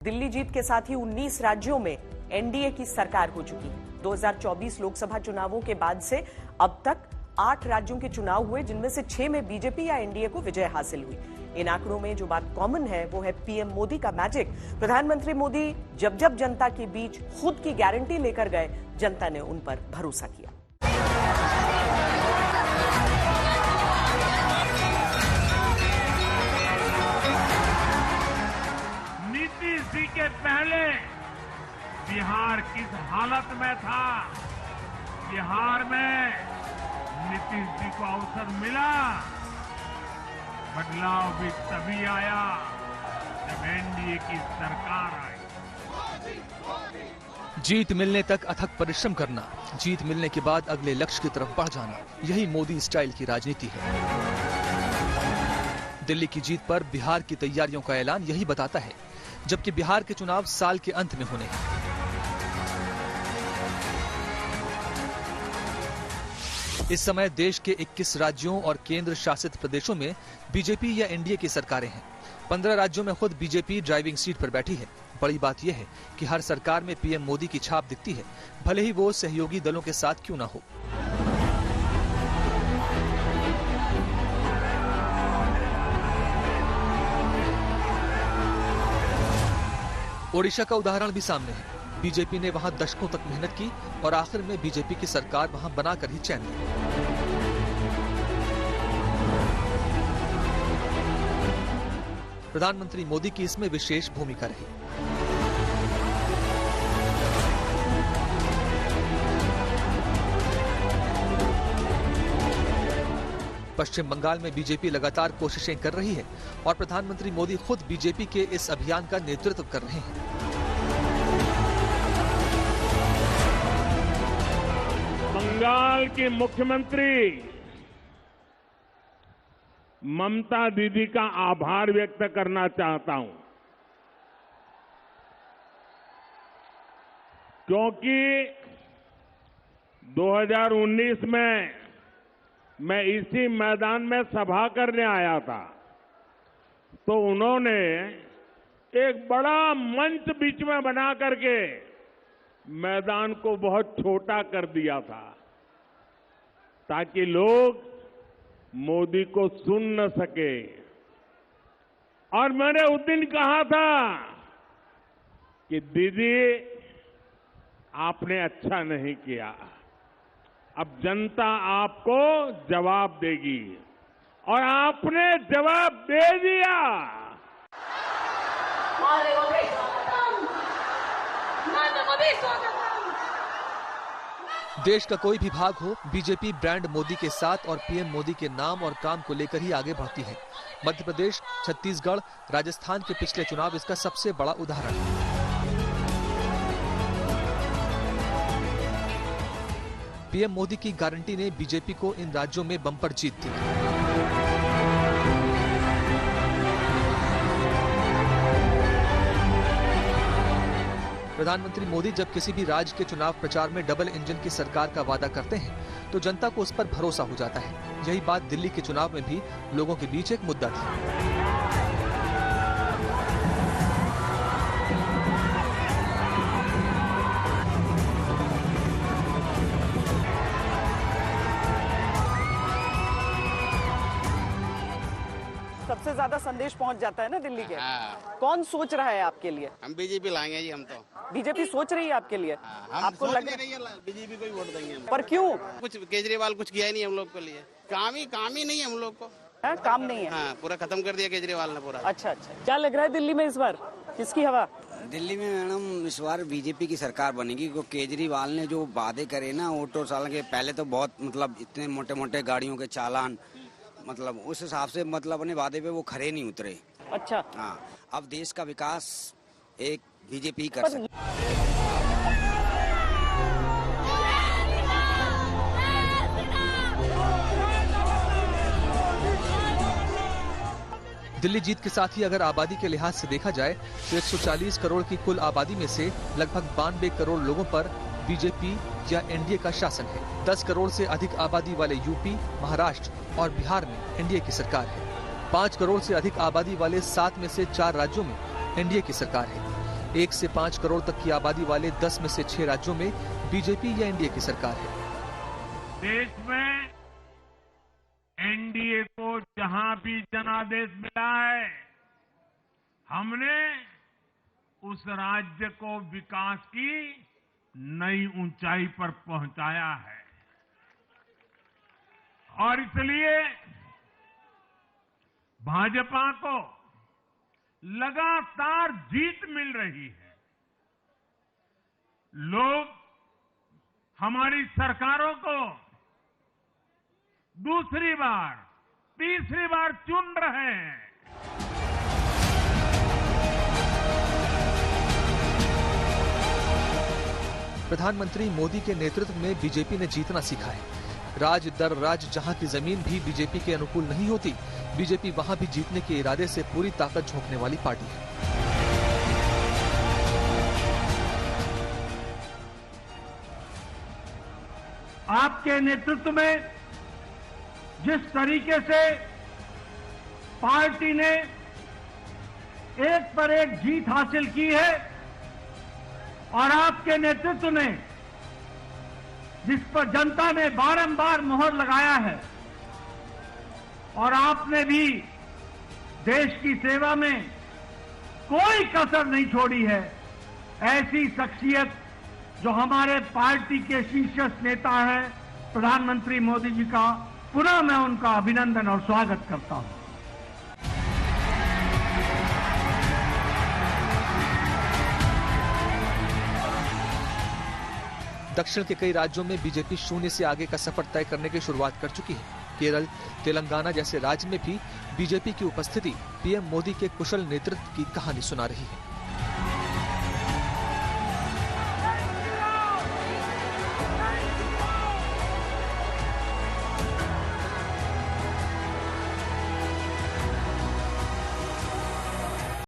दिल्ली जीत के साथ ही 19 राज्यों में एनडीए की सरकार हो चुकी है। 2024 लोकसभा चुनावों के बाद से अब तक 8 राज्यों के चुनाव हुए, जिनमें से 6 में बीजेपी या एनडीए को विजय हासिल हुई। इन आंकड़ों में जो बात कॉमन है वो है पीएम मोदी का मैजिक। प्रधानमंत्री मोदी जब जब जनता के बीच खुद की गारंटी लेकर गए, जनता ने उन पर भरोसा किया। नीतीश जी के पहले बिहार किस हालत में था, बिहार में नीतीश जी को अवसर मिला। बदलाव भी तभी आया जब एनडीए की सरकार आई। जीत मिलने तक अथक परिश्रम करना, जीत मिलने के बाद अगले लक्ष्य की तरफ बढ़ जाना, यही मोदी स्टाइल की राजनीति है। दिल्ली की जीत पर बिहार की तैयारियों का ऐलान यही बताता है, जबकि बिहार के चुनाव साल के अंत में होने हैं। इस समय देश के 21 राज्यों और केंद्र शासित प्रदेशों में बीजेपी या एनडीए की सरकारें हैं। 15 राज्यों में खुद बीजेपी ड्राइविंग सीट पर बैठी है। बड़ी बात यह है कि हर सरकार में पीएम मोदी की छाप दिखती है, भले ही वो सहयोगी दलों के साथ क्यों ना हो। ओडिशा का उदाहरण भी सामने है। बीजेपी ने वहां दशकों तक मेहनत की और आखिर में बीजेपी की सरकार वहां बनाकर ही चैन ली। प्रधानमंत्री मोदी की इसमें विशेष भूमिका रही। पश्चिम बंगाल में बीजेपी लगातार कोशिशें कर रही है और प्रधानमंत्री मोदी खुद बीजेपी के इस अभियान का नेतृत्व कर रहे हैं। बंगाल की मुख्यमंत्री ममता दीदी का आभार व्यक्त करना चाहता हूं, क्योंकि 2019 में मैं इसी मैदान में सभा करने आया था, तो उन्होंने एक बड़ा मंच बीच में बना करके मैदान को बहुत छोटा कर दिया था, ताकि लोग मोदी को सुन न सके। और मैंने उस दिन कहा था कि दीदी आपने अच्छा नहीं किया, अब जनता आपको जवाब देगी, और आपने जवाब दे दिया। देश का कोई भी भाग हो, बीजेपी ब्रांड मोदी के साथ और पीएम मोदी के नाम और काम को लेकर ही आगे बढ़ती है। मध्य प्रदेश, छत्तीसगढ़, राजस्थान के पिछले चुनाव इसका सबसे बड़ा उदाहरण है। पीएम मोदी की गारंटी ने बीजेपी को इन राज्यों में बम्पर जीत दी। प्रधानमंत्री मोदी जब किसी भी राज्य के चुनाव प्रचार में डबल इंजन की सरकार का वादा करते हैं, तो जनता को उस पर भरोसा हो जाता है। यही बात दिल्ली के चुनाव में भी लोगों के बीच एक मुद्दा थी। सबसे ज्यादा संदेश पहुंच जाता है ना दिल्ली के। कौन सोच रहा है आपके लिए? हम बीजेपी लाएंगे जी। हम तो बीजेपी सोच रही है आपके लिए? आपको लग रही है बीजेपी को ही वोट देंगे हम। पर क्यों? कुछ केजरीवाल कुछ किया ही नहीं हम लोग के लिए। काम ही नहीं है हम लोग को। काम नहीं है? हाँ, पूरा खत्म कर दिया केजरीवाल ने पूरा। अच्छा, क्या लग रहा है दिल्ली में इस बार किसकी हवा? दिल्ली में मैडम इस बार बीजेपी की सरकार बनेगी, क्योंकि केजरीवाल ने जो वादे करे ना ऑटो चालन के, पहले तो बहुत इतने मोटे मोटे गाड़ियों के चालान, उस हिसाब से अपने वादे पे वो खरे नहीं उतरे। अच्छा। हाँ, अब देश का विकास एक बीजेपी कर सकती। दिल्ली जीत के साथ ही अगर आबादी के लिहाज से देखा जाए तो 140 करोड़ की कुल आबादी में से लगभग 92 करोड़ लोगों पर बीजेपी या एनडीए का शासन है। 10 करोड़ से अधिक आबादी वाले यूपी, महाराष्ट्र और बिहार में एनडीए की सरकार है। 5 करोड़ से अधिक आबादी वाले 7 में से 4 राज्यों में एनडीए की सरकार है। 1 से 5 करोड़ तक की आबादी वाले 10 में से 6 राज्यों में बीजेपी या एनडीए की सरकार है। देश में एनडीए को जहां भी जनादेश मिला है, हमने उस राज्य को विकास की नई ऊंचाई पर पहुंचाया है और इसलिए भाजपा को लगातार जीत मिल रही है। लोग हमारी सरकारों को दूसरी बार, तीसरी बार चुन रहे हैं। प्रधानमंत्री मोदी के नेतृत्व में बीजेपी ने जीतना सीखा है। राज्य दर राज्य जहां की जमीन भी बीजेपी के अनुकूल नहीं होती, बीजेपी वहां भी जीतने के इरादे से पूरी ताकत झोंकने वाली पार्टी है। आपके नेतृत्व में जिस तरीके से पार्टी ने एक पर एक जीत हासिल की है और आपके नेतृत्व ने जिस पर जनता ने बारंबार मोहर लगाया है और आपने भी देश की सेवा में कोई कसर नहीं छोड़ी है, ऐसी शख्सियत जो हमारे पार्टी के शीर्ष नेता हैं प्रधानमंत्री मोदी जी का, पुनः मैं उनका अभिनंदन और स्वागत करता हूं। दक्षिण के कई राज्यों में बीजेपी शून्य से आगे का सफर तय करने की शुरुआत कर चुकी है। केरल, तेलंगाना जैसे राज्य में भी बीजेपी की उपस्थिति पीएम मोदी के कुशल नेतृत्व की कहानी सुना रही है।